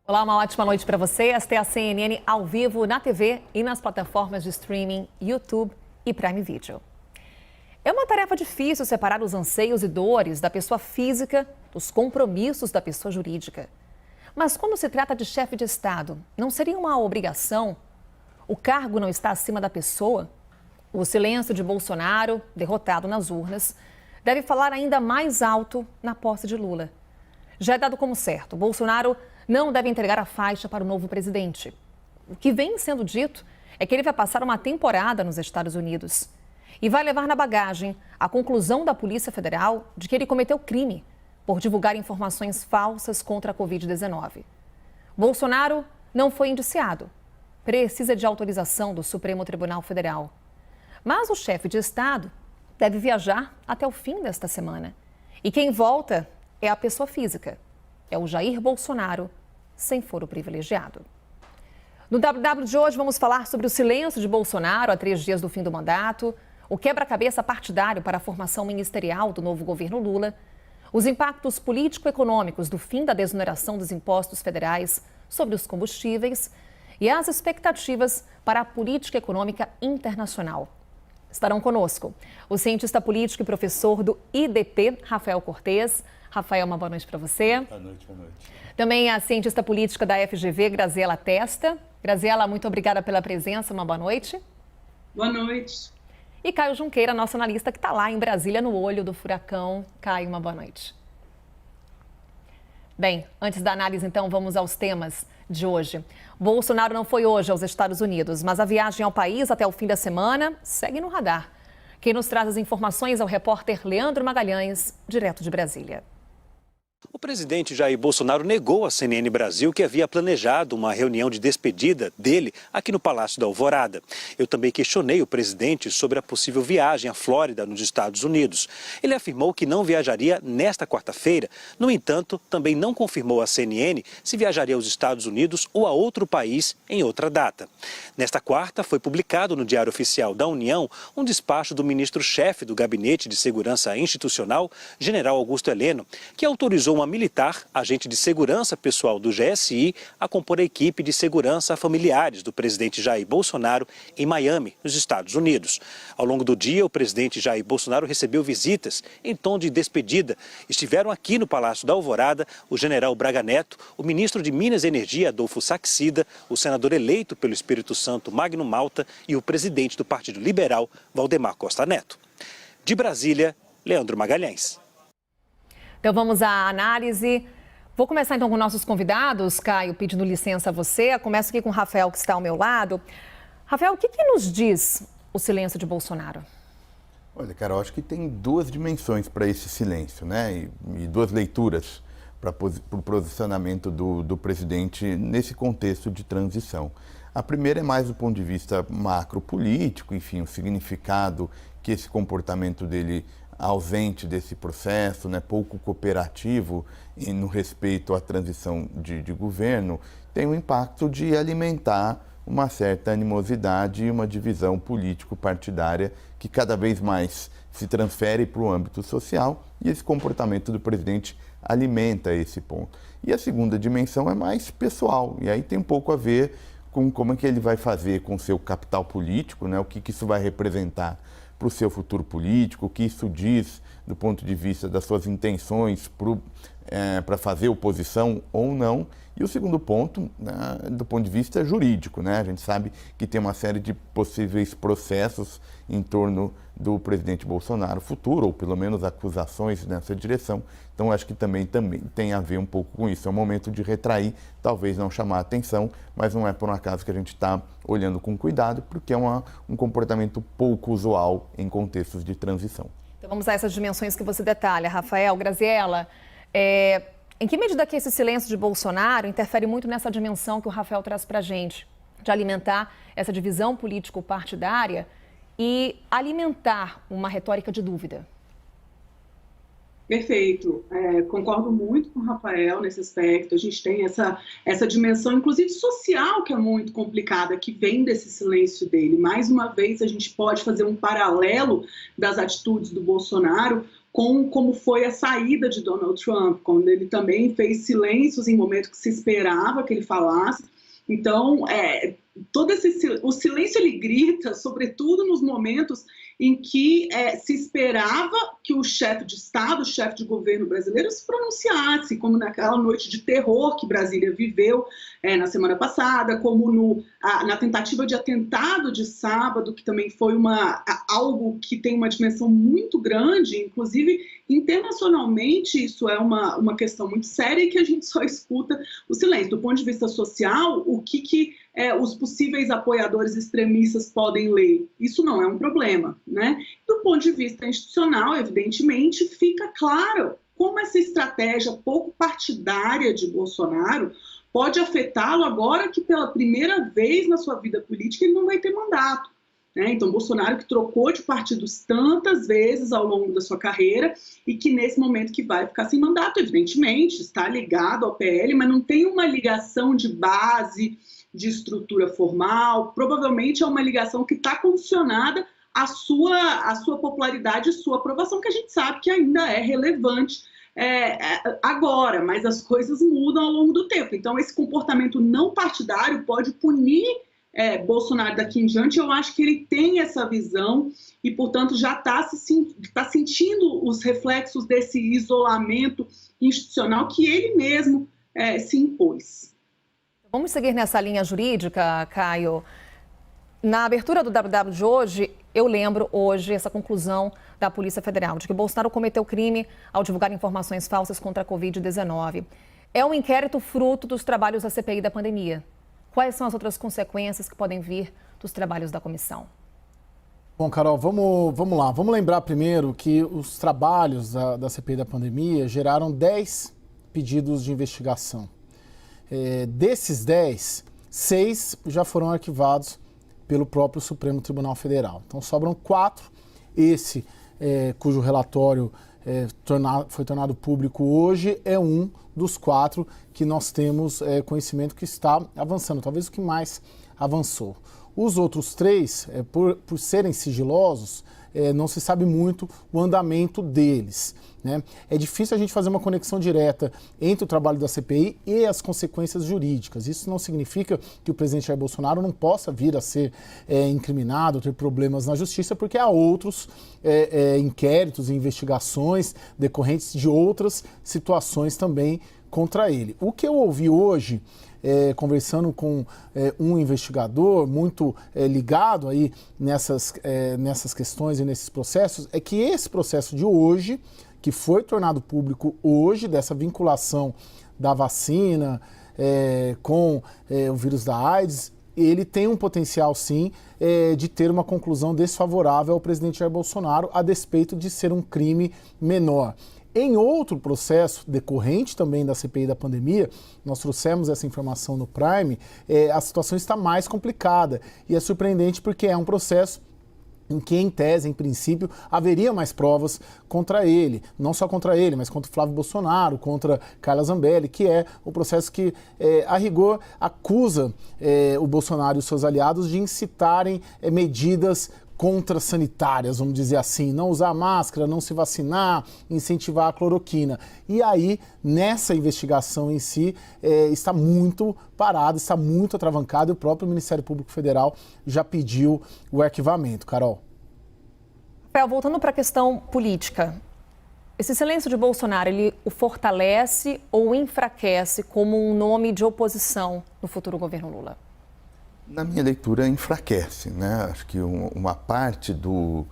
Olá, uma ótima noite para você. Esta é a CNN ao vivo na TV e nas plataformas de streaming YouTube e Prime Video. É uma tarefa difícil separar os anseios e dores da pessoa física dos compromissos da pessoa jurídica. Mas quando se trata de chefe de Estado, não seria uma obrigação? O cargo não está acima da pessoa? O silêncio de Bolsonaro, derrotado nas urnas, deve falar ainda mais alto na posse de Lula. Já é dado como certo, Bolsonaro não deve entregar a faixa para o novo presidente. O que vem sendo dito é que ele vai passar uma temporada nos Estados Unidos e vai levar na bagagem a conclusão da Polícia Federal de que ele cometeu crime por divulgar informações falsas contra a Covid-19. Bolsonaro não foi indiciado, precisa de autorização do Supremo Tribunal Federal. Mas o chefe de Estado deve viajar até o fim desta semana. E quem volta é a pessoa física. É o Jair Bolsonaro, sem foro privilegiado. No WW de hoje, vamos falar sobre o silêncio de Bolsonaro a 3 dias do fim do mandato, o quebra-cabeça partidário para a formação ministerial do novo governo Lula, os impactos político-econômicos do fim da desoneração dos impostos federais sobre os combustíveis e as expectativas para a política econômica internacional. Estarão conosco o cientista político e professor do IDP, Rafael Cortes. Rafael, uma boa noite para você. Boa noite, boa noite. Também a cientista política da FGV, Graziela Testa. Graziela, muito obrigada pela presença, uma boa noite. Boa noite. E Caio Junqueira, nosso analista que está lá em Brasília, no olho do furacão. Caio, uma boa noite. Bem, antes da análise, então, vamos aos temas de hoje. Bolsonaro não foi hoje aos Estados Unidos, mas a viagem ao país até o fim da semana segue no radar. Quem nos traz as informações é o repórter Leandro Magalhães, direto de Brasília. O presidente Jair Bolsonaro negou à CNN Brasil que havia planejado uma reunião de despedida dele aqui no Palácio da Alvorada. Eu também questionei o presidente sobre a possível viagem à Flórida, nos Estados Unidos. Ele afirmou que não viajaria nesta quarta-feira. No entanto, também não confirmou à CNN se viajaria aos Estados Unidos ou a outro país em outra data. Nesta quarta, foi publicado no Diário Oficial da União um despacho do ministro-chefe do Gabinete de Segurança Institucional, general Augusto Heleno, que autorizou uma militar, agente de segurança pessoal do GSI, a compor a equipe de segurança a familiares do presidente Jair Bolsonaro em Miami, nos Estados Unidos. Ao longo do dia, o presidente Jair Bolsonaro recebeu visitas em tom de despedida. Estiveram aqui no Palácio da Alvorada o general Braga Neto, o ministro de Minas e Energia, Adolfo Saxida, o senador eleito pelo Espírito Santo, Magno Malta, e o presidente do Partido Liberal, Valdemar Costa Neto. De Brasília, Leandro Magalhães. Então vamos à análise. Vou começar então com nossos convidados, Caio, pedindo licença a você. Começo aqui com o Rafael, que está ao meu lado. Rafael, o que nos diz o silêncio de Bolsonaro? Olha, Carol, acho que tem duas dimensões para esse silêncio, né? E duas leituras para o posicionamento do presidente nesse contexto de transição. A primeira é mais do ponto de vista macropolítico, enfim, o significado que esse comportamento dele ausente desse processo, né, pouco cooperativo no respeito à transição de governo, tem o impacto de alimentar uma certa animosidade e uma divisão político-partidária que cada vez mais se transfere para o âmbito social, e esse comportamento do presidente alimenta esse ponto. E a segunda dimensão é mais pessoal, e aí tem um pouco a ver com como é que ele vai fazer com o seu capital político, né, o que isso vai representar para o seu futuro político, o que isso diz do ponto de vista das suas intenções para fazer oposição ou não. E o segundo ponto, né, do ponto de vista jurídico, né? A gente sabe que tem uma série de possíveis processos em torno do presidente Bolsonaro futuro, ou pelo menos acusações nessa direção. Então, acho que também tem a ver um pouco com isso. É um momento de retrair, talvez não chamar a atenção, mas não é por um acaso que a gente está olhando com cuidado, porque é um comportamento pouco usual em contextos de transição. Então, vamos a essas dimensões que você detalha, Rafael. Graziela, em que medida que esse silêncio de Bolsonaro interfere muito nessa dimensão que o Rafael traz para a gente, de alimentar essa divisão político-partidária e alimentar uma retórica de dúvida? Perfeito. Concordo muito com o Rafael nesse aspecto. A gente tem essa dimensão, inclusive social, que é muito complicada, que vem desse silêncio dele. Mais uma vez, a gente pode fazer um paralelo das atitudes do Bolsonaro com como foi a saída de Donald Trump, quando ele também fez silêncios em momentos que se esperava que ele falasse. Então, o silêncio ele grita, sobretudo nos momentos em que se esperava que o chefe de Estado, o chefe de governo brasileiro se pronunciasse, como naquela noite de terror que Brasília viveu na semana passada, como na tentativa de atentado de sábado, que também foi algo que tem uma dimensão muito grande, inclusive internacionalmente isso é uma questão muito séria e que a gente só escuta o silêncio. Do ponto de vista social, o que os possíveis apoiadores extremistas podem ler? Isso não é um problema, né? Do ponto de vista institucional, evidentemente, fica claro como essa estratégia pouco partidária de Bolsonaro pode afetá-lo agora que pela primeira vez na sua vida política ele não vai ter mandato. Então, Bolsonaro que trocou de partidos tantas vezes ao longo da sua carreira e que nesse momento que vai ficar sem mandato, evidentemente, está ligado ao PL, mas não tem uma ligação de base, de estrutura formal, provavelmente é uma ligação que está condicionada à sua popularidade e sua aprovação, que a gente sabe que ainda é relevante agora, mas as coisas mudam ao longo do tempo. Então, esse comportamento não partidário pode punir Bolsonaro daqui em diante. Eu acho que ele tem essa visão e, portanto, já está sentindo os reflexos desse isolamento institucional que ele mesmo se impôs. Vamos seguir nessa linha jurídica, Caio. Na abertura do WW de hoje, eu lembro hoje essa conclusão da Polícia Federal, de que Bolsonaro cometeu crime ao divulgar informações falsas contra a Covid-19. É um inquérito fruto dos trabalhos da CPI da pandemia. Quais são as outras consequências que podem vir dos trabalhos da comissão? Bom, Carol, vamos lá. Vamos lembrar primeiro que os trabalhos da CPI da pandemia geraram 10 pedidos de investigação. Desses 10, 6 já foram arquivados pelo próprio Supremo Tribunal Federal. Então sobram 4. Esse, cujo relatório foi tornado público hoje, é um dos 4 que nós temos conhecimento que está avançando, talvez o que mais avançou. Os outros 3, por serem sigilosos, não se sabe muito o andamento deles, né? É difícil a gente fazer uma conexão direta entre o trabalho da CPI e as consequências jurídicas. Isso não significa que o presidente Jair Bolsonaro não possa vir a ser incriminado, ter problemas na justiça, porque há outros inquéritos e investigações decorrentes de outras situações também contra ele. O que eu ouvi hoje, conversando com um investigador muito ligado aí nessas questões e nesses processos, é que esse processo de hoje, que foi tornado público hoje, dessa vinculação da vacina com o vírus da AIDS, ele tem um potencial, sim, de ter uma conclusão desfavorável ao presidente Jair Bolsonaro, a despeito de ser um crime menor. Em outro processo, decorrente também da CPI da pandemia, nós trouxemos essa informação no Prime, a situação está mais complicada. E é surpreendente porque é um processo em que, em tese, em princípio, haveria mais provas contra ele. Não só contra ele, mas contra Flávio Bolsonaro, contra Carla Zambelli, que é o processo que, a rigor, acusa o Bolsonaro e os seus aliados de incitarem medidas contra-sanitárias, vamos dizer assim, não usar máscara, não se vacinar, incentivar a cloroquina. E aí, nessa investigação em si, está muito parado, está muito atravancado e o próprio Ministério Público Federal já pediu o arquivamento. Carol. Rafael, voltando para a questão política, esse silêncio de Bolsonaro, ele o fortalece ou enfraquece como um nome de oposição no futuro governo Lula? Na minha leitura, enfraquece, né? Acho que uma parte do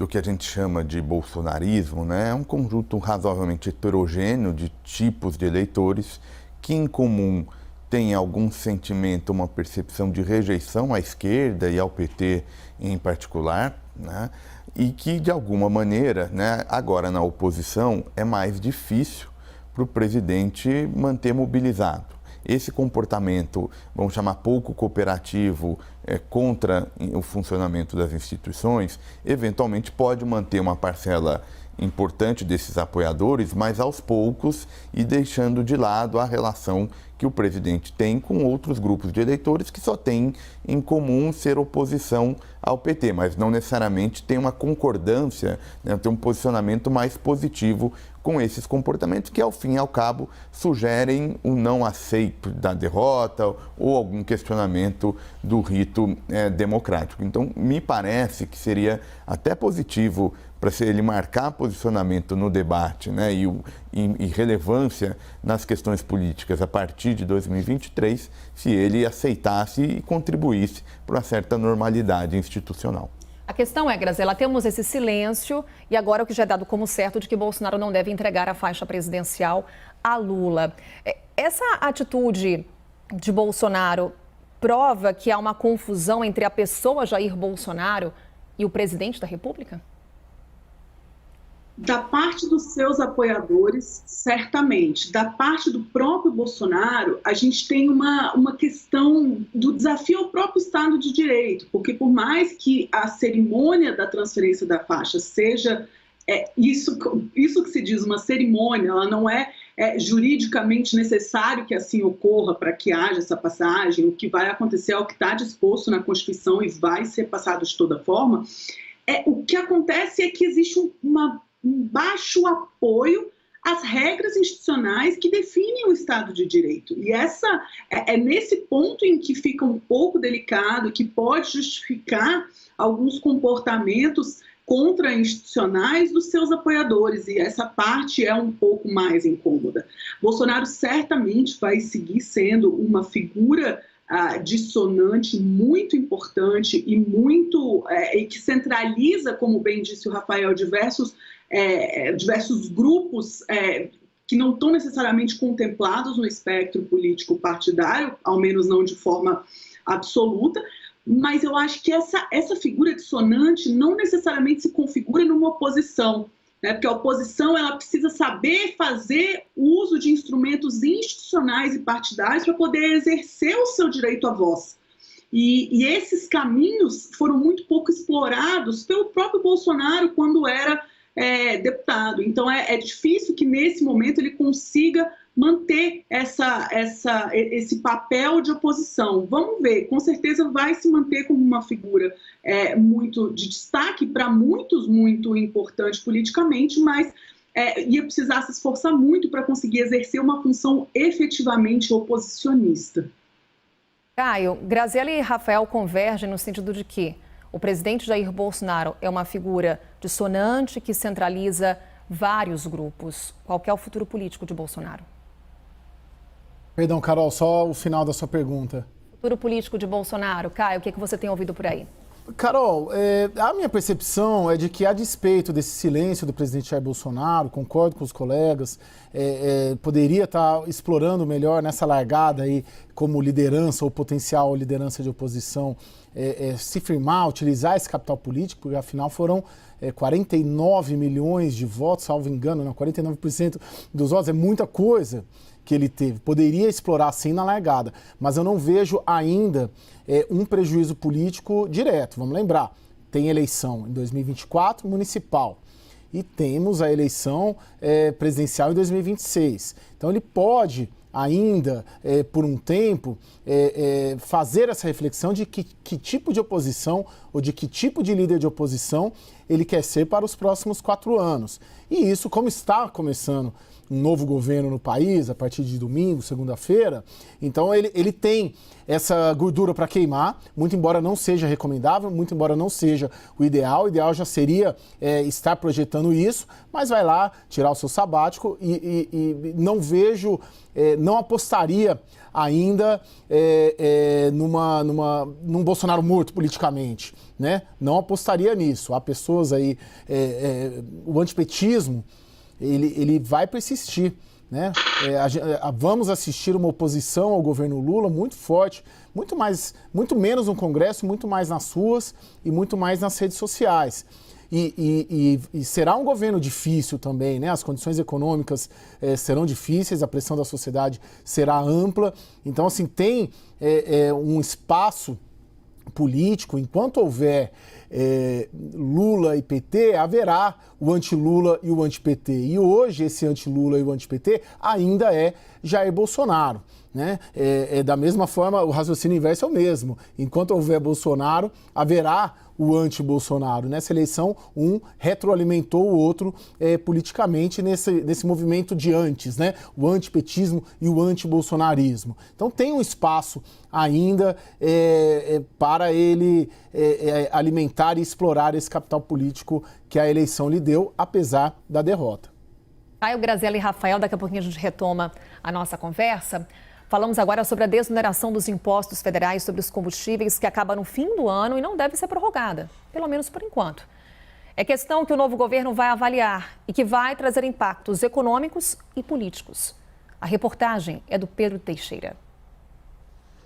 que a gente chama de bolsonarismo, né, é um conjunto razoavelmente heterogêneo de tipos de eleitores que, em comum, têm algum sentimento, uma percepção de rejeição à esquerda e ao PT em particular, né, e que, de alguma maneira, né, agora na oposição, é mais difícil para o presidente manter mobilizado. Esse comportamento, vamos chamar pouco cooperativo, contra o funcionamento das instituições, eventualmente pode manter uma parcela importante desses apoiadores, mas aos poucos e deixando de lado a relação que o presidente tem com outros grupos de eleitores que só têm em comum ser oposição ao PT, mas não necessariamente tem uma concordância, né, tem um posicionamento mais positivo com esses comportamentos que, ao fim e ao cabo, sugerem um não aceito da derrota ou algum questionamento do rito democrático. Então, me parece que seria até positivo para ele marcar posicionamento no debate, né, e relevância nas questões políticas a partir de 2023, se ele aceitasse e contribuísse para uma certa normalidade institucional. A questão é, Graziela, temos esse silêncio e agora o que já é dado como certo de que Bolsonaro não deve entregar a faixa presidencial a Lula. Essa atitude de Bolsonaro prova que há uma confusão entre a pessoa Jair Bolsonaro e o presidente da República? Da parte dos seus apoiadores, certamente. Da parte do próprio Bolsonaro, a gente tem uma questão do desafio ao próprio Estado de Direito, porque por mais que a cerimônia da transferência da faixa seja isso que se diz uma cerimônia, ela não é juridicamente necessário que assim ocorra para que haja essa passagem, o que vai acontecer é o que está disposto na Constituição e vai ser passado de toda forma, o que acontece é que existe um baixo apoio às regras institucionais que definem o Estado de Direito. E é nesse ponto em que fica um pouco delicado, que pode justificar alguns comportamentos contra-institucionais dos seus apoiadores, e essa parte é um pouco mais incômoda. Bolsonaro certamente vai seguir sendo uma figura dissonante muito importante e que centraliza, como bem disse o Rafael, diversos grupos que não estão necessariamente contemplados no espectro político partidário, ao menos não de forma absoluta, mas eu acho que essa figura dissonante não necessariamente se configura numa oposição, né? Porque a oposição ela precisa saber fazer uso de instrumentos institucionais e partidários para poder exercer o seu direito à voz. E esses caminhos foram muito pouco explorados pelo próprio Bolsonaro quando era deputado. Então é difícil que nesse momento ele consiga manter esse papel de oposição. Vamos ver, com certeza vai se manter como uma figura muito de destaque, para muitos muito importante politicamente, mas ia precisar se esforçar muito para conseguir exercer uma função efetivamente oposicionista. Caio, Graziela e Rafael convergem no sentido de que o presidente Jair Bolsonaro é uma figura dissonante que centraliza vários grupos. Qual que é o futuro político de Bolsonaro? Perdão, Carol, só o final da sua pergunta. Futuro político de Bolsonaro. Caio, o que você tem ouvido por aí? Carol, a minha percepção é de que, a despeito desse silêncio do presidente Jair Bolsonaro, concordo com os colegas, poderia estar explorando melhor nessa largada aí como liderança ou potencial liderança de oposição, se firmar, utilizar esse capital político, porque afinal foram 49 milhões de votos, salvo engano, não, 49% dos votos, é muita coisa que ele teve. Poderia explorar sim na largada, mas eu não vejo ainda um prejuízo político direto. Vamos lembrar, tem eleição em 2024 municipal e temos a eleição presidencial em 2026. Então ele pode ainda, por um tempo, fazer essa reflexão de que tipo de oposição ou de que tipo de líder de oposição ele quer ser para os próximos 4 anos. E isso, como está começando um novo governo no país, a partir de domingo, segunda-feira, então ele tem essa gordura para queimar, muito embora não seja recomendável, muito embora não seja o ideal já seria estar projetando isso, mas vai lá tirar o seu sabático e não vejo, não apostaria ainda num Bolsonaro morto politicamente, né? Não apostaria nisso. Há pessoas aí, o antipetismo, ele vai persistir, né? Vamos assistir uma oposição ao governo Lula muito forte, muito menos no Congresso, muito mais nas ruas e muito mais nas redes sociais. E será um governo difícil também, né? As condições econômicas serão difíceis, a pressão da sociedade será ampla. Então, assim, tem um espaço político, enquanto houver Lula e PT, haverá o anti-Lula e o anti-PT. E hoje esse anti-Lula e o anti-PT ainda é Jair Bolsonaro. Né? Da mesma forma, o raciocínio inverso é o mesmo. Enquanto houver Bolsonaro, haverá o anti-Bolsonaro. Nessa eleição, um retroalimentou o outro politicamente nesse movimento de antes, né? O antipetismo e o anti-bolsonarismo. Então tem um espaço ainda para ele alimentar e explorar esse capital político que a eleição lhe deu, apesar da derrota. Caio, Graziela e Rafael, daqui a pouquinho a gente retoma a nossa conversa. Falamos agora sobre a desoneração dos impostos federais sobre os combustíveis que acaba no fim do ano e não deve ser prorrogada, pelo menos por enquanto. É questão que o novo governo vai avaliar e que vai trazer impactos econômicos e políticos. A reportagem é do Pedro Teixeira.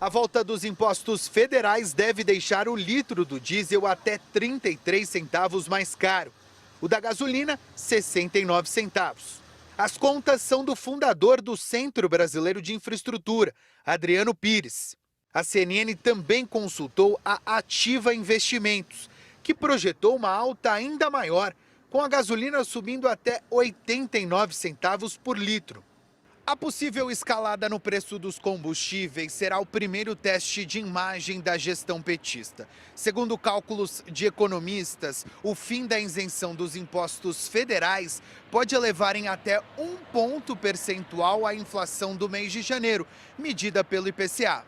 A volta dos impostos federais deve deixar o litro do diesel até 33 centavos mais caro. O da gasolina, 69 centavos. As contas são do fundador do Centro Brasileiro de Infraestrutura, Adriano Pires. A CNN também consultou a Ativa Investimentos, que projetou uma alta ainda maior, com a gasolina subindo até 89 centavos por litro. A possível escalada no preço dos combustíveis será o primeiro teste de imagem da gestão petista. Segundo cálculos de economistas, o fim da isenção dos impostos federais pode elevar em até 1 ponto percentual a inflação do mês de janeiro, medida pelo IPCA.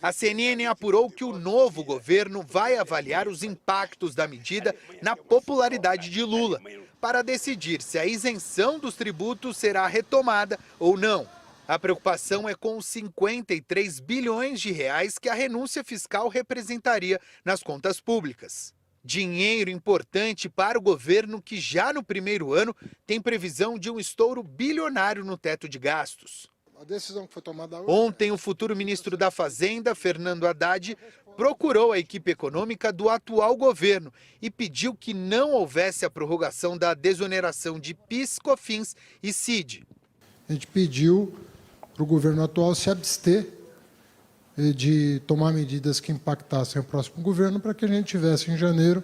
A CNN apurou que o novo governo vai avaliar os impactos da medida na popularidade de Lula, para decidir se a isenção dos tributos será retomada ou não. A preocupação é com os 53 bilhões de reais que a renúncia fiscal representaria nas contas públicas. Dinheiro importante para o governo que já no primeiro ano tem previsão de um estouro bilionário no teto de gastos. A decisão que foi tomada hoje... Ontem, o futuro ministro da Fazenda, Fernando Haddad, procurou a equipe econômica do atual governo e pediu que não houvesse a prorrogação da desoneração de PIS, COFINS e CID. A gente pediu para o governo atual se abster de tomar medidas que impactassem o próximo governo para que a gente tivesse em janeiro,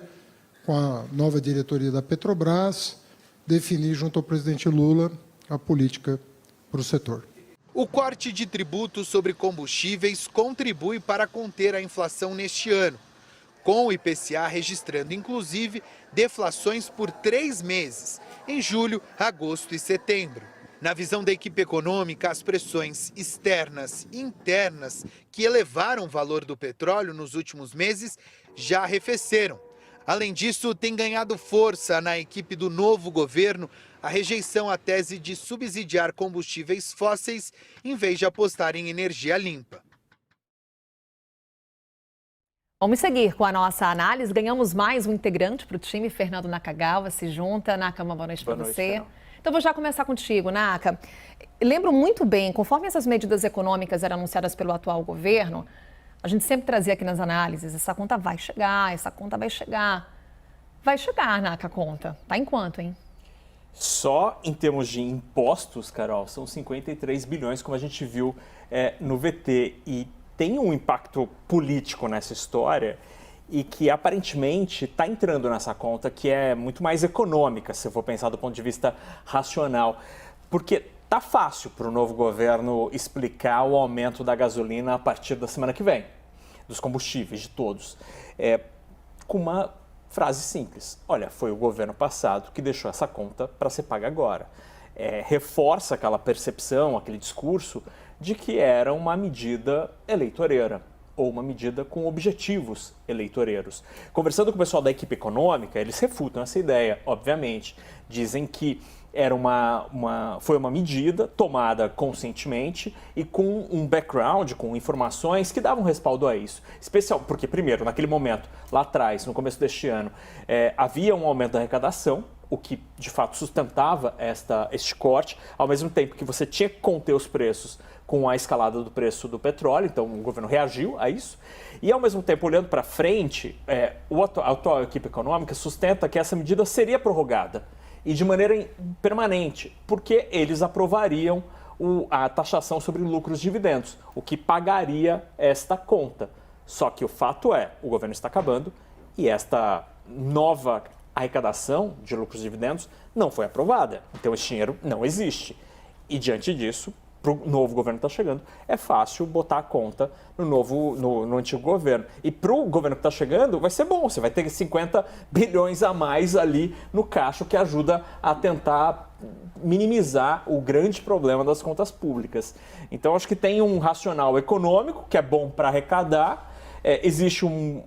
com a nova diretoria da Petrobras, definir junto ao presidente Lula a política para o setor. O corte de tributos sobre combustíveis contribui para conter a inflação neste ano, com o IPCA registrando, inclusive, deflações por 3 meses, em julho, agosto e setembro. Na visão da equipe econômica, as pressões externas e internas que elevaram o valor do petróleo nos últimos meses já arrefeceram. Além disso, tem ganhado força na equipe do novo governo a rejeição à tese de subsidiar combustíveis fósseis em vez de apostar em energia limpa. Vamos seguir com a nossa análise. Ganhamos mais um integrante para o time. Fernando Nakagawa se junta. Naka, uma boa noite para você. Fernando. Então, vou já começar contigo, Naka. Lembro muito bem, conforme essas medidas econômicas eram anunciadas pelo atual governo, a gente sempre trazia aqui nas análises, essa conta vai chegar, essa conta vai chegar. Vai chegar, Naka, a conta. Tá em quanto, hein? Só em termos de impostos, Carol, são 53 bilhões, como a gente viu no VT. E tem um impacto político nessa história e que aparentemente está entrando nessa conta, que é muito mais econômica, se eu for pensar do ponto de vista racional. Porque tá fácil para o novo governo explicar o aumento da gasolina a partir da semana que vem, dos combustíveis, de todos. Com uma frase simples: olha, foi o governo passado que deixou essa conta para ser paga agora. Reforça aquela percepção, aquele discurso de que era uma medida eleitoreira ou uma medida com objetivos eleitoreiros. Conversando com o pessoal da equipe econômica, eles refutam essa ideia, obviamente. Dizem que foi uma medida tomada conscientemente e com um background, com informações que davam respaldo a isso. Especial porque, primeiro, naquele momento, lá atrás, no começo deste ano, havia um aumento da arrecadação, o que de fato sustentava este corte, ao mesmo tempo que você tinha que conter os preços com a escalada do preço do petróleo, então o governo reagiu a isso. E ao mesmo tempo, olhando para frente, a atual equipe econômica sustenta que essa medida seria prorrogada e de maneira permanente, porque eles aprovariam a taxação sobre lucros e dividendos, o que pagaria esta conta. Só que o fato o governo está acabando e esta nova arrecadação de lucros e dividendos não foi aprovada. Então, esse dinheiro não existe. E, diante disso, para o novo governo que está chegando, é fácil botar a conta no antigo governo. E para o governo que está chegando, vai ser bom. Você vai ter 50 bilhões a mais ali no caixa, que ajuda a tentar minimizar o grande problema das contas públicas. Então, acho que tem um racional econômico, que é bom para arrecadar. Existe um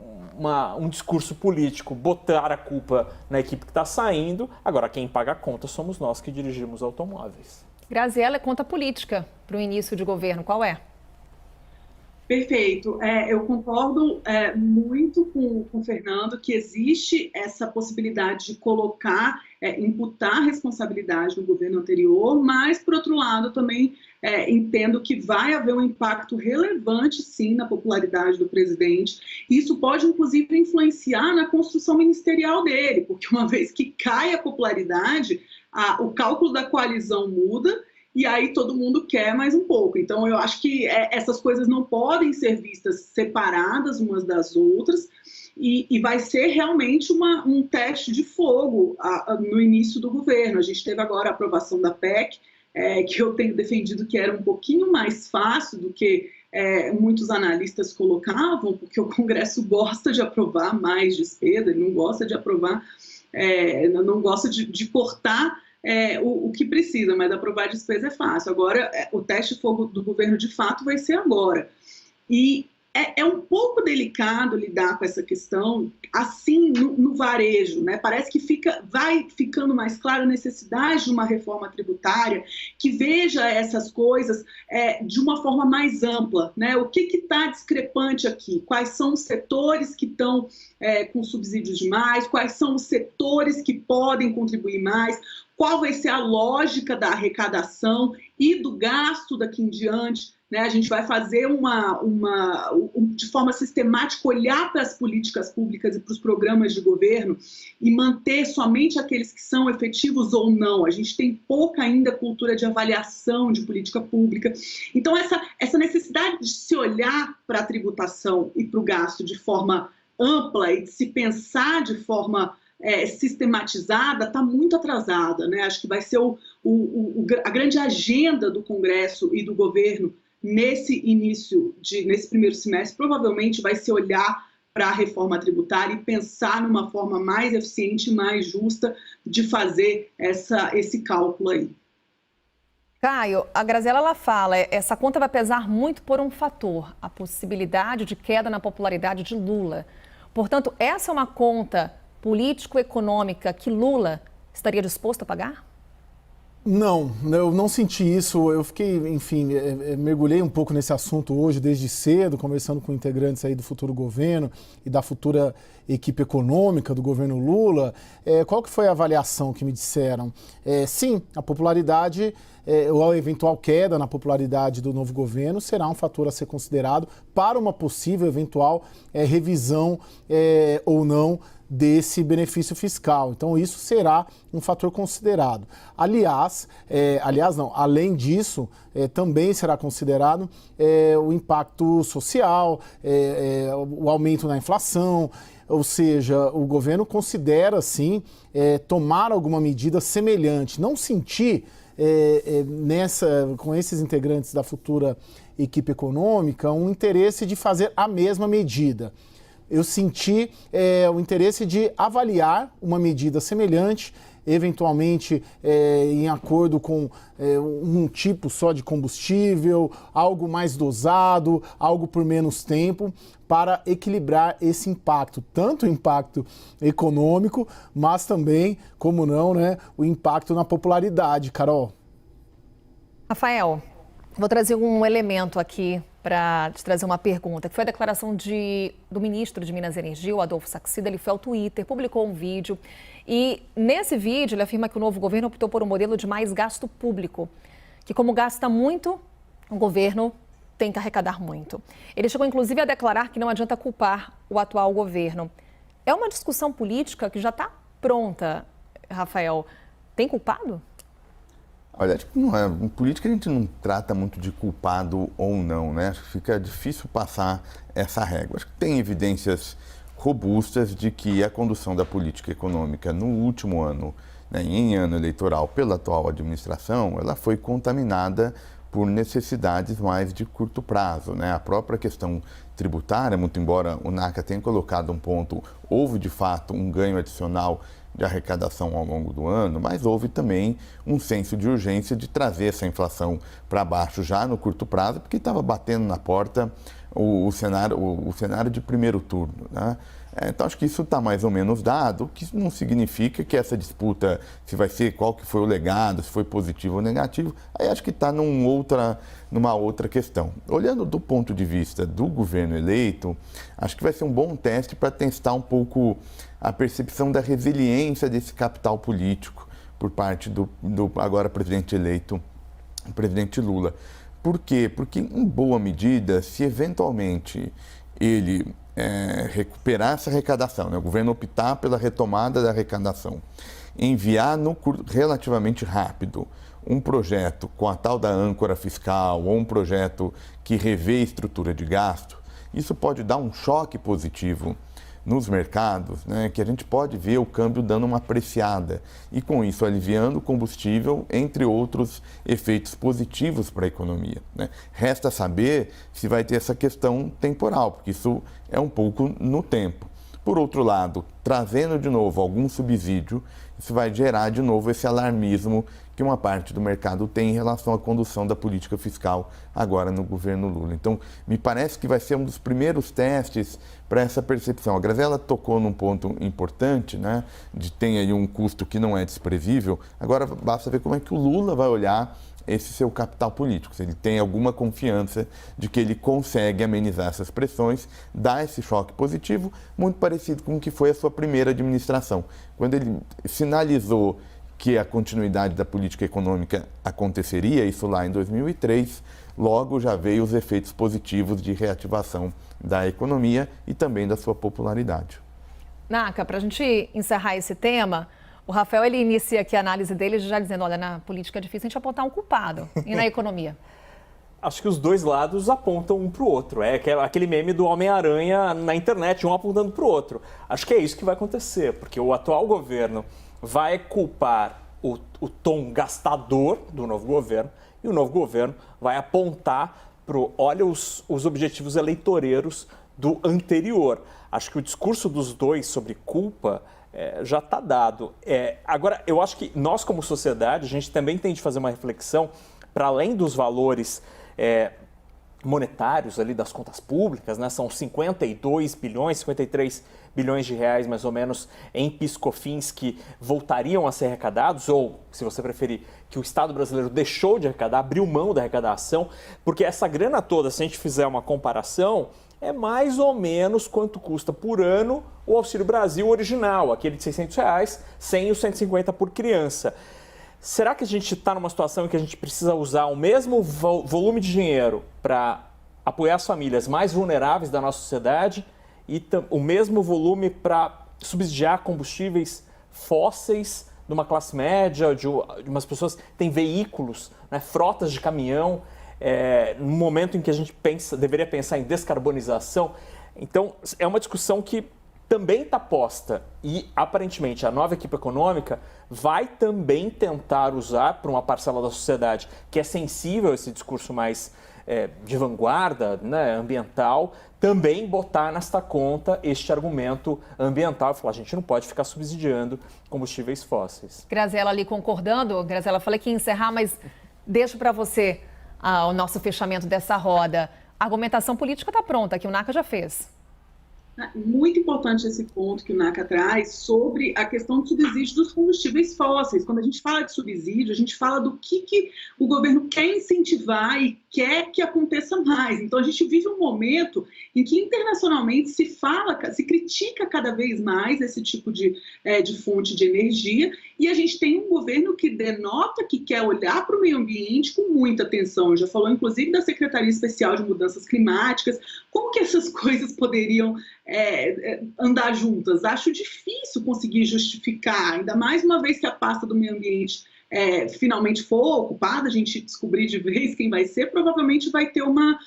discurso político, botar a culpa na equipe que está saindo. Agora, quem paga a conta somos nós que dirigimos automóveis. Graziela, é conta política para o início de governo, qual é? Perfeito. Eu concordo muito com o Fernando que existe essa possibilidade de colocar, imputar responsabilidade no governo anterior, mas, por outro lado, também entendo que vai haver um impacto relevante, sim, na popularidade do presidente. Isso pode, inclusive, influenciar na construção ministerial dele, porque uma vez que cai a popularidade, o cálculo da coalizão muda, e aí todo mundo quer mais um pouco. Então, eu acho que essas coisas não podem ser vistas separadas umas das outras, e vai ser realmente um teste de fogo no início do governo. A gente teve agora a aprovação da PEC, que eu tenho defendido que era um pouquinho mais fácil do que muitos analistas colocavam, porque o Congresso gosta de aprovar mais despesa, ele não gosta de aprovar, não gosta de cortar o que precisa, mas aprovar despesa é fácil. Agora, o teste de fogo do governo, de fato, vai ser agora. E é um pouco delicado lidar com essa questão, assim, no varejo, né? Parece que vai ficando mais clara a necessidade de uma reforma tributária que veja essas coisas de uma forma mais ampla, né? O que está discrepante aqui? Quais são os setores que estão com subsídios demais? Quais são os setores que podem contribuir mais? Qual vai ser a lógica da arrecadação e do gasto daqui em diante? Né? A gente vai fazer de forma sistemática, olhar para as políticas públicas e para os programas de governo e manter somente aqueles que são efetivos ou não. A gente tem pouca ainda cultura de avaliação de política pública. Então, essa necessidade de se olhar para a tributação e para o gasto de forma ampla e de se pensar de forma sistematizada está muito atrasada, né? Acho que vai ser a grande agenda do Congresso e do governo nesse primeiro semestre, provavelmente vai ser olhar para a reforma tributária e pensar numa forma mais eficiente e mais justa de fazer esse cálculo aí. Caio, a Graziela ela fala, essa conta vai pesar muito por um fator, a possibilidade de queda na popularidade de Lula. Portanto, essa é uma conta político-econômica que Lula estaria disposto a pagar? Não, eu não senti isso. Eu fiquei, enfim, mergulhei um pouco nesse assunto hoje, desde cedo, conversando com integrantes aí do futuro governo e da futura equipe econômica do governo Lula. Qual que foi a avaliação que me disseram? Sim, a popularidade, ou a eventual queda na popularidade do novo governo será um fator a ser considerado para uma possível eventual revisão ou não desse benefício fiscal. Então, isso será um fator considerado. Além disso, também será considerado o impacto social, o aumento na inflação, ou seja, o governo considera, sim, tomar alguma medida semelhante. Não sentir com esses integrantes da futura equipe econômica um interesse de fazer a mesma medida. Eu senti o interesse de avaliar uma medida semelhante, eventualmente em acordo com um tipo só de combustível, algo mais dosado, algo por menos tempo, para equilibrar esse impacto, tanto o impacto econômico, mas também, como não, né, o impacto na popularidade. Carol. Rafael, vou trazer um elemento aqui para te trazer uma pergunta, que foi a declaração do ministro de Minas e Energia, o Adolfo Saxida. Ele foi ao Twitter, publicou um vídeo e nesse vídeo ele afirma que o novo governo optou por um modelo de mais gasto público, que como gasta muito, o governo tem que arrecadar muito. Ele chegou inclusive a declarar que não adianta culpar o atual governo. É uma discussão política que já está pronta, Rafael. Tem culpado? Olha, acho que não é. Em política a gente não trata muito de culpado ou não, né? Acho que fica difícil passar essa régua. Acho que tem evidências robustas de que a condução da política econômica no último ano, né, em ano eleitoral, pela atual administração, ela foi contaminada por necessidades mais de curto prazo, né? A própria questão tributária, muito embora o NACA tenha colocado um ponto, houve de fato um ganho adicional de arrecadação ao longo do ano, mas houve também um senso de urgência de trazer essa inflação para baixo já no curto prazo, porque estava batendo na porta o cenário de primeiro turno, né? Então, acho que isso está mais ou menos dado, o que não significa que essa disputa, se vai ser qual que foi o legado, se foi positivo ou negativo, aí acho que está numa outra questão. Olhando do ponto de vista do governo eleito, acho que vai ser um bom teste para testar um pouco a percepção da resiliência desse capital político por parte do agora presidente eleito, o presidente Lula. Por quê? Porque, em boa medida, se eventualmente ele recuperar essa arrecadação, né? O governo optar pela retomada da arrecadação, enviar relativamente rápido um projeto com a tal da âncora fiscal ou um projeto que revê a estrutura de gasto, isso pode dar um choque positivo nos mercados, né, que a gente pode ver o câmbio dando uma apreciada e, com isso, aliviando o combustível, entre outros efeitos positivos para a economia, né? Resta saber se vai ter essa questão temporal, porque isso é um pouco no tempo. Por outro lado, trazendo de novo algum subsídio, isso vai gerar de novo esse alarmismo que uma parte do mercado tem em relação à condução da política fiscal agora no governo Lula. Então, me parece que vai ser um dos primeiros testes para essa percepção. A Graziella tocou num ponto importante, né, de ter aí um custo que não é desprezível. Agora, basta ver como é que o Lula vai olhar esse seu capital político, se ele tem alguma confiança de que ele consegue amenizar essas pressões, dar esse choque positivo, muito parecido com o que foi a sua primeira administração. Quando ele sinalizou que a continuidade da política econômica aconteceria, isso lá em 2003, logo já veio os efeitos positivos de reativação da economia e também da sua popularidade. Naka, para a gente encerrar esse tema, o Rafael ele inicia aqui a análise dele já dizendo, olha, na política é difícil a gente apontar um culpado, e na economia? Acho que os dois lados apontam um para o outro. É aquele meme do Homem-Aranha na internet, um apontando para o outro. Acho que é isso que vai acontecer, porque o atual governo vai culpar o tom gastador do novo governo e o novo governo vai apontar para os objetivos eleitoreiros do anterior. Acho que o discurso dos dois sobre culpa já está dado. Agora, eu acho que nós, como sociedade, a gente também tem de fazer uma reflexão para além dos valores monetários ali das contas públicas, né? São 52 bilhões, 53 bilhões de reais, mais ou menos, em PIS/COFINS que voltariam a ser arrecadados, ou, se você preferir, que o Estado brasileiro deixou de arrecadar, abriu mão da arrecadação, porque essa grana toda, se a gente fizer uma comparação, é mais ou menos quanto custa por ano o Auxílio Brasil original, aquele de R$600, sem os 150 por criança. Será que a gente está numa situação em que a gente precisa usar o mesmo volume de dinheiro para apoiar as famílias mais vulneráveis da nossa sociedade e o mesmo volume para subsidiar combustíveis fósseis de uma classe média, de umas pessoas que têm veículos, né, frotas de caminhão, no momento em que a gente deveria pensar em descarbonização? Então, é uma discussão que também está posta e, aparentemente, a nova equipe econômica vai também tentar usar para uma parcela da sociedade que é sensível a esse discurso mais de vanguarda, né, ambiental, também botar nesta conta este argumento ambiental e falar, a gente não pode ficar subsidiando combustíveis fósseis. Graziella ali concordando, Graziella, falei que ia encerrar, mas deixo para você o nosso fechamento dessa roda. A argumentação política está pronta, que o Naka já fez. Muito importante esse ponto que o Naka traz sobre a questão do subsídio dos combustíveis fósseis. Quando a gente fala de subsídio, a gente fala do que o governo quer incentivar e quer que aconteça mais. Então, a gente vive um momento em que internacionalmente se critica cada vez mais esse tipo de fonte de energia, e a gente tem um governo que denota que quer olhar para o meio ambiente com muita atenção. Já falou, inclusive, da Secretaria Especial de Mudanças Climáticas. Como que essas coisas poderiam andar juntas? Acho difícil conseguir justificar, ainda mais uma vez que a pasta do meio ambiente finalmente for ocupada, a gente descobrir de vez quem vai ser, provavelmente vai ter uma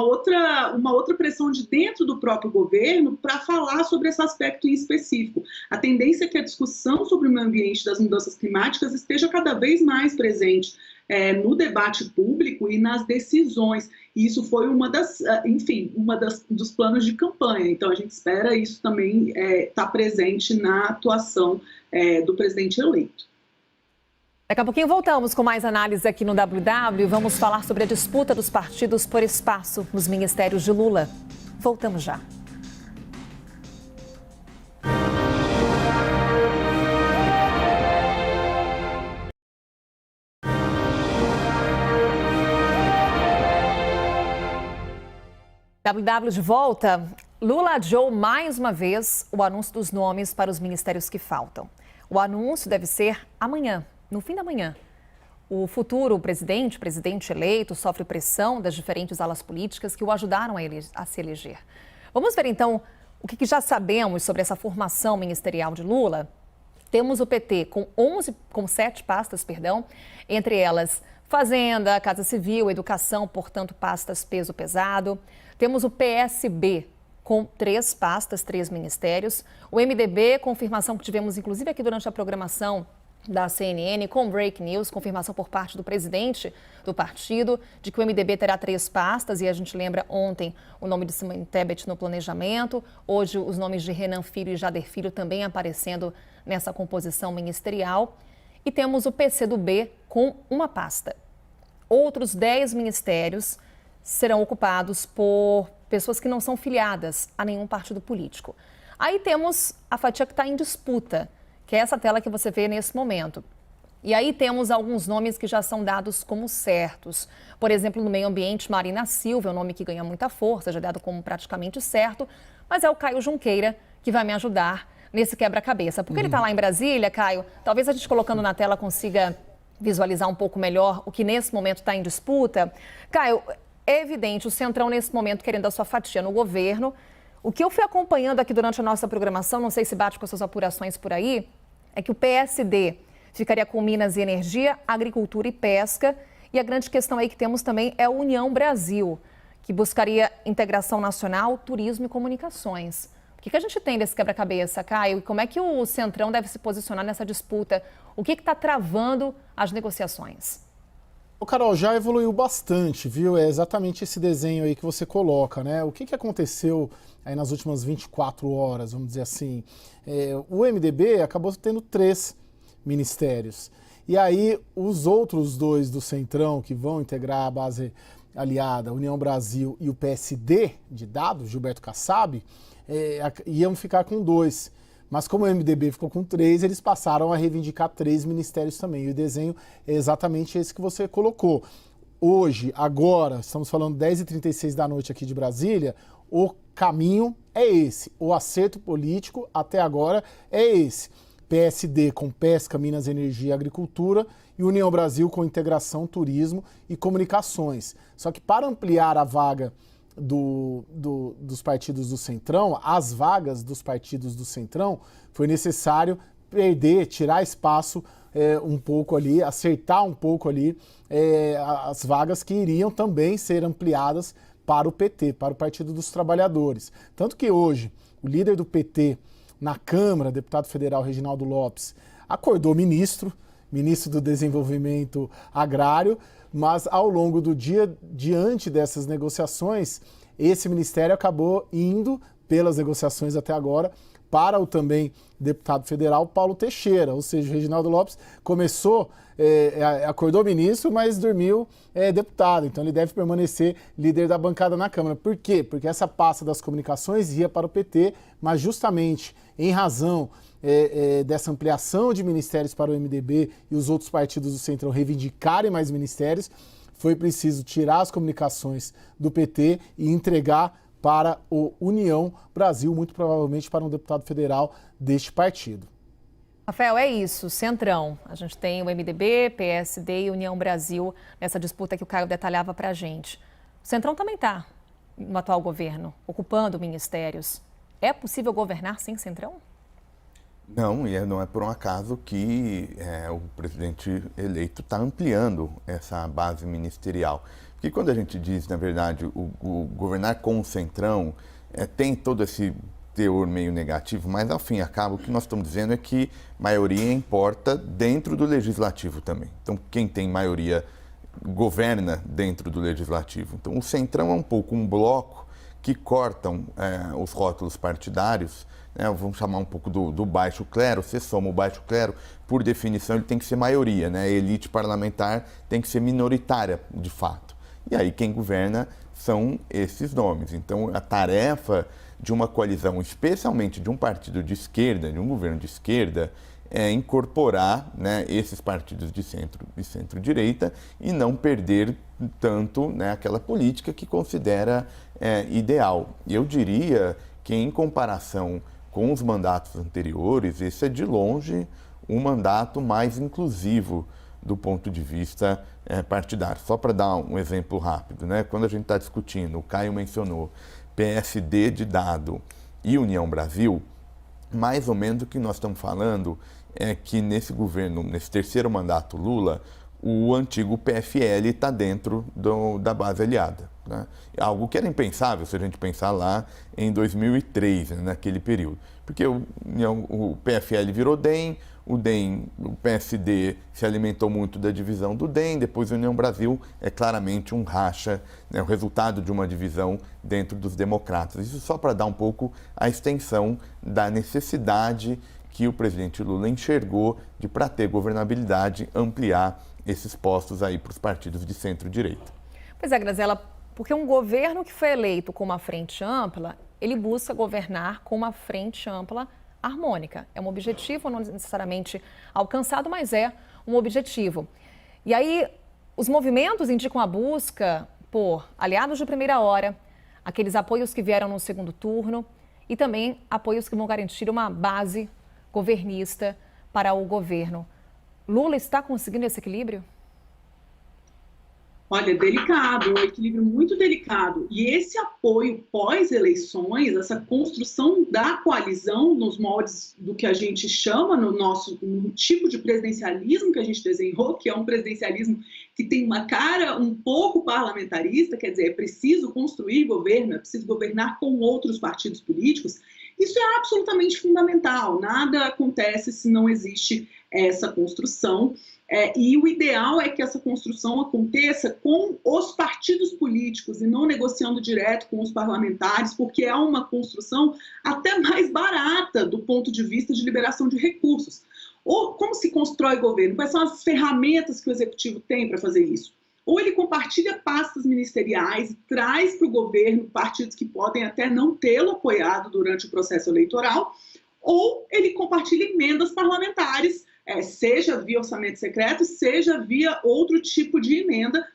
outra pressão de dentro do próprio governo para falar sobre esse aspecto em específico. A tendência é que a discussão sobre o meio ambiente das mudanças climáticas esteja cada vez mais presente no debate público e nas decisões. E isso foi dos planos de campanha. Então, a gente espera isso também estar presente na atuação do presidente eleito. Daqui a pouquinho voltamos com mais análise aqui no WW. Vamos falar sobre a disputa dos partidos por espaço nos ministérios de Lula. Voltamos já. WW de volta. Lula adiou mais uma vez o anúncio dos nomes para os ministérios que faltam. O anúncio deve ser amanhã, no fim da manhã. O futuro presidente eleito, sofre pressão das diferentes alas políticas que o ajudaram a se eleger. Vamos ver então o que já sabemos sobre essa formação ministerial de Lula. Temos o PT com 7 pastas, entre elas Fazenda, Casa Civil, Educação, portanto, pastas peso pesado. Temos o PSB com 3 pastas, 3 ministérios. O MDB, confirmação que tivemos inclusive aqui durante a programação da CNN, com break news, confirmação por parte do presidente do partido de que o MDB terá 3 pastas, e a gente lembra ontem o nome de Simone Tebet no planejamento, hoje os nomes de Renan Filho e Jader Filho também aparecendo nessa composição ministerial. E temos o PCdoB com 1 pasta. Outros 10 ministérios serão ocupados por pessoas que não são filiadas a nenhum partido político. Aí temos a fatia que está em disputa, que é essa tela que você vê nesse momento. E aí temos alguns nomes que já são dados como certos. Por exemplo, no meio ambiente, Marina Silva é um nome que ganha muita força, já é dado como praticamente certo, mas é o Caio Junqueira que vai me ajudar nesse quebra-cabeça. Porque ele está lá em Brasília, Caio, talvez a gente colocando na tela consiga visualizar um pouco melhor o que nesse momento está em disputa. Caio, é evidente o Centrão nesse momento querendo a sua fatia no governo. O que eu fui acompanhando aqui durante a nossa programação, não sei se bate com as suas apurações por aí, é que o PSD ficaria com Minas e Energia, Agricultura e Pesca. E a grande questão aí que temos também é a União Brasil, que buscaria integração nacional, turismo e comunicações. O que a gente tem desse quebra-cabeça, Caio? E como é que o Centrão deve se posicionar nessa disputa? O que está travando as negociações? Carol, já evoluiu bastante, viu? É exatamente esse desenho aí que você coloca, né? O que aconteceu aí nas últimas 24 horas, vamos dizer assim? O MDB acabou tendo 3 ministérios. E aí, os outros 2 do Centrão, que vão integrar a base aliada, União Brasil e o PSD, de Dado, Gilberto Kassab, iam ficar com 2. Mas como o MDB ficou com 3, eles passaram a reivindicar 3 ministérios também. E o desenho é exatamente esse que você colocou. Hoje, agora, estamos falando 10h36 da noite aqui de Brasília, o caminho é esse. O acerto político até agora é esse. PSD com Pesca, Minas, Energia e Agricultura e União Brasil com Integração, Turismo e Comunicações. Só que para ampliar a vaga dos partidos do Centrão, as vagas dos partidos do Centrão, foi necessário tirar espaço um pouco ali, acertar um pouco ali as vagas que iriam também ser ampliadas para o PT, para o Partido dos Trabalhadores. Tanto que hoje, o líder do PT na Câmara, deputado federal Reginaldo Lopes, acordou ministro do Desenvolvimento Agrário, mas ao longo do dia, diante dessas negociações, esse ministério acabou indo, pelas negociações até agora, para o também deputado federal Paulo Teixeira, ou seja, o Reginaldo Lopes acordou ministro, mas dormiu deputado, então ele deve permanecer líder da bancada na Câmara. Por quê? Porque essa pasta das comunicações ia para o PT, mas justamente em razão dessa ampliação de ministérios para o MDB e os outros partidos do Centrão reivindicarem mais ministérios, foi preciso tirar as comunicações do PT e entregar para o União Brasil, muito provavelmente para um deputado federal deste partido. Rafael, é isso, Centrão. A gente tem o MDB, PSD e União Brasil nessa disputa que o Caio detalhava para a gente. O Centrão também está no atual governo, ocupando ministérios. É possível governar sem Centrão? Não, e não é por um acaso que o presidente eleito está ampliando essa base ministerial. Porque quando a gente diz, na verdade, o governar com o centrão, tem todo esse teor meio negativo, mas ao fim e ao cabo o que nós estamos dizendo é que maioria importa dentro do legislativo também. Então quem tem maioria governa dentro do legislativo. Então o centrão é um pouco um bloco que cortam os rótulos partidários, né? Vamos chamar um pouco do baixo clero. Você soma o baixo clero, por definição ele tem que ser maioria, né? A elite parlamentar tem que ser minoritária de fato. E aí quem governa são esses nomes. Então a tarefa de uma coalizão, especialmente de um partido de esquerda, de um governo de esquerda, é incorporar, né, esses partidos de centro e centro-direita e não perder tanto, né, aquela política que considera ideal. E eu diria que, em comparação com os mandatos anteriores, esse é de longe um mandato mais inclusivo do ponto de vista partidário. Só para dar um exemplo rápido, né, quando a gente está discutindo, o Caio mencionou, PSD de dado e União Brasil, mais ou menos o que nós estamos falando é que nesse governo, nesse terceiro mandato Lula, o antigo PFL está dentro da base aliada, né? Algo que era impensável se a gente pensar lá em 2003, né, naquele período. Porque o PFL virou DEM, o PSD se alimentou muito da divisão do DEM, depois a União Brasil é claramente um racha, né, o resultado de uma divisão dentro dos democratas. Isso só para dar um pouco a extensão da necessidade que o presidente Lula enxergou de, para ter governabilidade, ampliar esses postos aí para os partidos de centro-direita. Pois é, Graziela, porque um governo que foi eleito com uma frente ampla, ele busca governar com uma frente ampla harmônica. É um objetivo não necessariamente alcançado, mas é um objetivo. E aí, os movimentos indicam a busca por aliados de primeira hora, aqueles apoios que vieram no segundo turno e também apoios que vão garantir uma base governista para o governo. Lula está conseguindo esse equilíbrio? Olha, delicado, um equilíbrio muito delicado. E esse apoio pós-eleições, essa construção da coalizão nos moldes do que a gente chama no tipo de presidencialismo que a gente desenhou, que é um presidencialismo que tem uma cara um pouco parlamentarista, quer dizer, é preciso construir governo, é preciso governar com outros partidos políticos. Isso é absolutamente fundamental. Nada acontece se não existe essa construção. E o ideal é que essa construção aconteça com os partidos políticos e não negociando direto com os parlamentares, porque é uma construção até mais barata do ponto de vista de liberação de recursos. Ou como se constrói governo? Quais são as ferramentas que o executivo tem para fazer isso? Ou ele compartilha pastas ministeriais, traz para o governo partidos que podem até não tê-lo apoiado durante o processo eleitoral, ou ele compartilha emendas parlamentares, seja via orçamento secreto, seja via outro tipo de emenda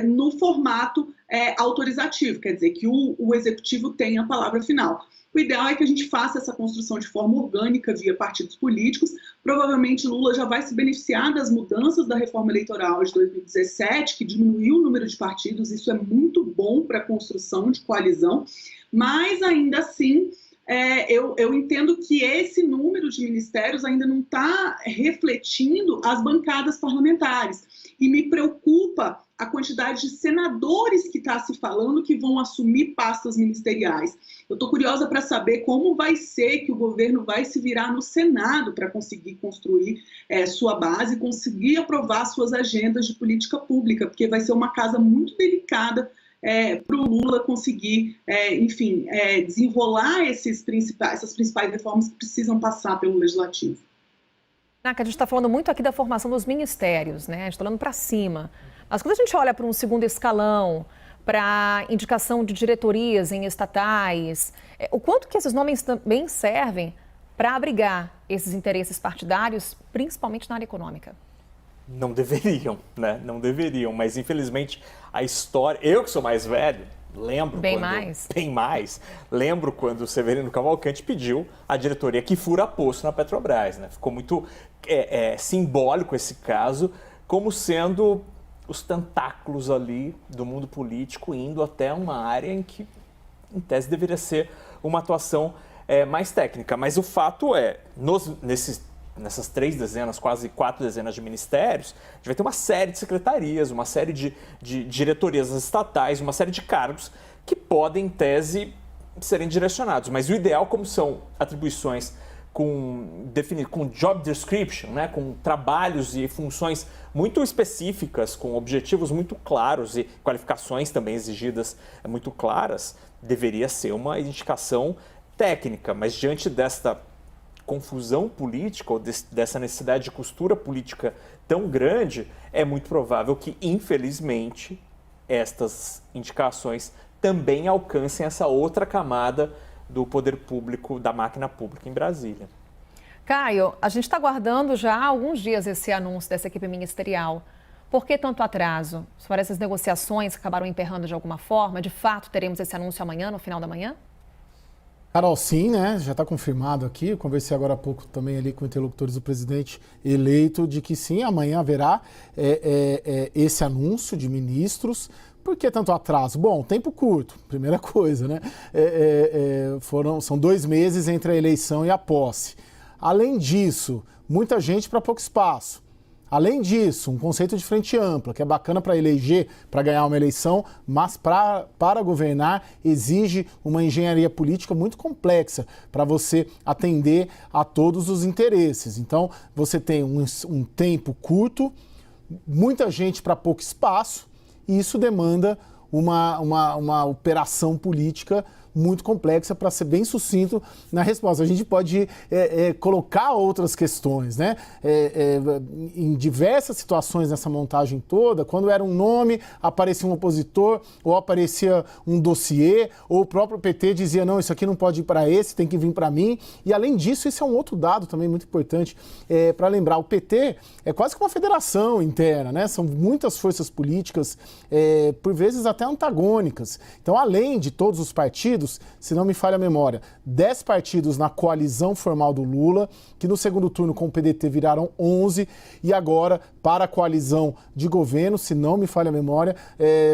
no formato autorizativo, quer dizer, que o executivo tenha a palavra final. O ideal é que a gente faça essa construção de forma orgânica via partidos políticos. Provavelmente Lula já vai se beneficiar das mudanças da reforma eleitoral de 2017, que diminuiu o número de partidos, isso é muito bom para a construção de coalizão, mas ainda assim eu entendo que esse número de ministérios ainda não está refletindo as bancadas parlamentares. E me preocupa a quantidade de senadores que está se falando que vão assumir pastas ministeriais. Eu estou curiosa para saber como vai ser que o governo vai se virar no Senado para conseguir construir sua base, conseguir aprovar suas agendas de política pública, porque vai ser uma casa muito delicada para o Lula conseguir, desenrolar essas principais reformas que precisam passar pelo Legislativo. A gente está falando muito aqui da formação dos ministérios, né? A gente está olhando para cima. Mas quando a gente olha para um segundo escalão, para indicação de diretorias em estatais, o quanto que esses nomes também servem para abrigar esses interesses partidários, principalmente na área econômica? Não deveriam, né? Não deveriam, mas infelizmente a história... Eu que sou mais velho, lembro Bem mais. Lembro quando o Severino Cavalcante pediu a diretoria que fura poço na Petrobras, né? Ficou muito simbólico esse caso, como sendo os tentáculos ali do mundo político indo até uma área em que, em tese, deveria ser uma atuação mais técnica. Mas o fato é, nessas 3 dezenas, quase 4 dezenas de ministérios, a gente vai ter uma série de secretarias, uma série de diretorias estatais, uma série de cargos que podem, em tese, serem direcionados. Mas o ideal, como são atribuições com job description, né, com trabalhos e funções muito específicas, com objetivos muito claros e qualificações também exigidas muito claras, deveria ser uma indicação técnica. Mas diante desta confusão política ou dessa necessidade de costura política tão grande, é muito provável que, infelizmente, estas indicações também alcancem essa outra camada do poder público, da máquina pública em Brasília. Caio, a gente está aguardando já há alguns dias esse anúncio dessa equipe ministerial. Por que tanto atraso? São essas negociações que acabaram emperrando de alguma forma? De fato, teremos esse anúncio amanhã, no final da manhã? Carol, sim, né? Já está confirmado aqui. Eu conversei agora há pouco também ali com interlocutores do presidente eleito de que sim, amanhã haverá esse anúncio de ministros. Por que tanto atraso? Bom, tempo curto, primeira coisa, né? São 2 meses entre a eleição e a posse. Além disso, muita gente para pouco espaço. Além disso, um conceito de frente ampla, que é bacana para eleger, para ganhar uma eleição, mas para governar exige uma engenharia política muito complexa para você atender a todos os interesses. Então, você tem um tempo curto, muita gente para pouco espaço, e isso demanda uma operação política muito complexa para ser bem sucinto na resposta. A gente pode colocar outras questões, né? Em diversas situações nessa montagem toda, quando era um nome, aparecia um opositor, ou aparecia um dossiê, ou o próprio PT dizia, não, isso aqui não pode ir para esse, tem que vir para mim. E além disso, esse é um outro dado também muito importante para lembrar. O PT é quase que uma federação interna, né? São muitas forças políticas, por vezes até antagônicas. Então, além de todos os partidos, se não me falha a memória, 10 partidos na coalizão formal do Lula, que no segundo turno com o PDT viraram 11, e agora, para a coalizão de governo, se não me falha a memória,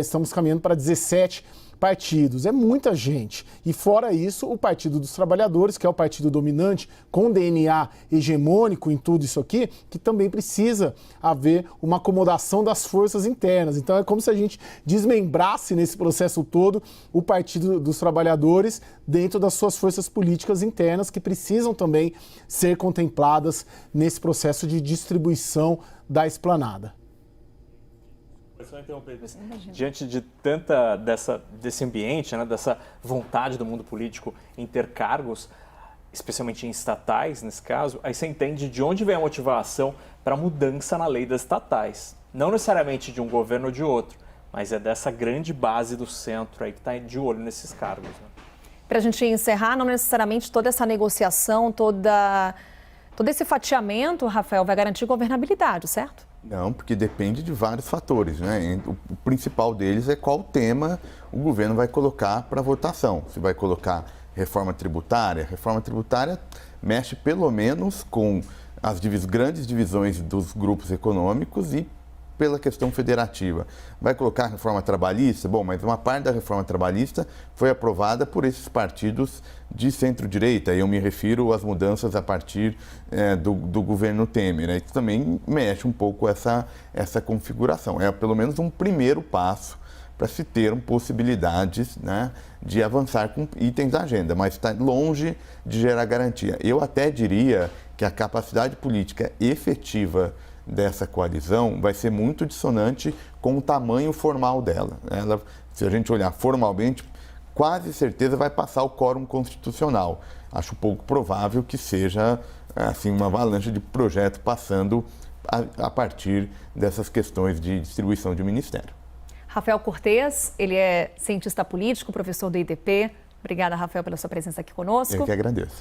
estamos caminhando para 17 partidos. É muita gente. E fora isso, o Partido dos Trabalhadores, que é o partido dominante, com DNA hegemônico em tudo isso aqui, que também precisa haver uma acomodação das forças internas. Então é como se a gente desmembrasse nesse processo todo o Partido dos Trabalhadores dentro das suas forças políticas internas, que precisam também ser contempladas nesse processo de distribuição da esplanada. Diante de desse ambiente, né, dessa vontade do mundo político em ter cargos, especialmente em estatais, nesse caso, aí você entende de onde vem a motivação para a mudança na lei das estatais. Não necessariamente de um governo ou de outro, mas é dessa grande base do centro aí que está de olho nesses cargos. Né? Para a gente encerrar, não necessariamente toda essa negociação, todo esse fatiamento, Rafael, vai garantir governabilidade, certo? Não, porque depende de vários fatores, né? O principal deles é qual tema o governo vai colocar para votação. Se vai colocar reforma tributária mexe pelo menos com as grandes divisões dos grupos econômicos e pela questão federativa. Vai colocar reforma trabalhista? Bom, mas uma parte da reforma trabalhista foi aprovada por esses partidos de centro-direita, e eu me refiro às mudanças a partir do governo Temer. Isso também mexe um pouco essa configuração. É pelo menos um primeiro passo para se ter possibilidades, né, de avançar com itens da agenda, mas está longe de gerar garantia. Eu até diria que a capacidade política efetiva dessa coalizão vai ser muito dissonante com o tamanho formal dela. Ela, se a gente olhar formalmente, quase certeza vai passar o quórum constitucional. Acho pouco provável que seja assim, uma avalanche de projeto passando a partir dessas questões de distribuição de ministério. Rafael Cortes, ele é cientista político, professor do IDP. Obrigada, Rafael, pela sua presença aqui conosco. Eu que agradeço.